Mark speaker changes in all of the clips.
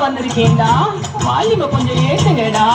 Speaker 1: வந்திருக்கேன்டா, வாலிப கொஞ்சம் ஏத்துங்கடா.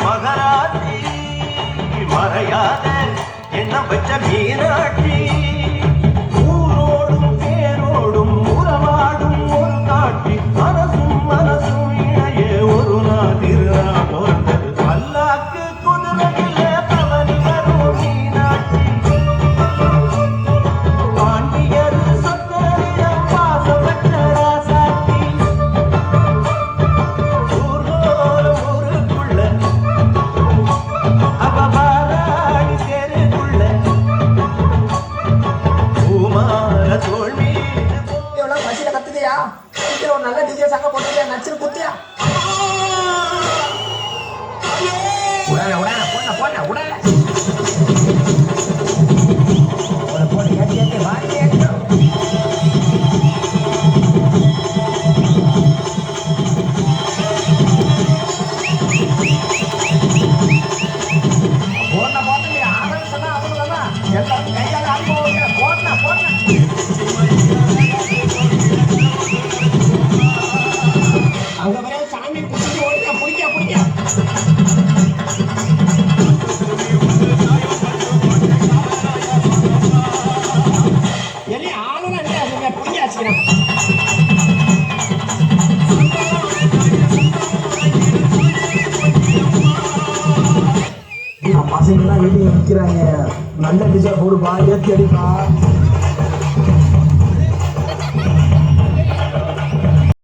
Speaker 2: மகராட்சி மறையாத என்ன வச்ச மீனாட்சி ஊரோடும் பேரோடும் உறவாடும் ஒரு காட்சி மனசும் மனசும் இணைய ஒரு நாள் திருநா பொறுத்தது பல்லாக்கு குதிரையில பவனி வரும் மீனாட்சி பாண்டியர் சொத்தரிடம் பாசப்பட்ட ராசாட்சி ஊர்கோலம் ஊருக்குள்ள அவபாராடி தெருக்குள்ள பூமார தோல் மீது
Speaker 3: எவ்வளவு பசியில கத்துதியா ஒரு நல்ல டிஜே சாங்க போட்டுட்டியா நச்சுன்னு குத்தியா உடனே உடனே போன போன உடனே போன ஏத்தி ஏத்தி வாங்கி ஏற்றோம் போன போன ஆரம்பம் சொன்னா அதுதான் எல்லாரும் கையால ஆடி போவாங்க போன போன அவங்க வர சாமி குடிச்சு ஓடிக்க பிடிக்க பிடிக்க எலி ஆளுநர் இல்லையா நீங்க பிடிக்க வச்சுக்கிறேன் பசங்களாம் வெளியே நிற்கிறாங்க நல்ல டிஜே போடுப்பா ஏற்றி அடிப்பா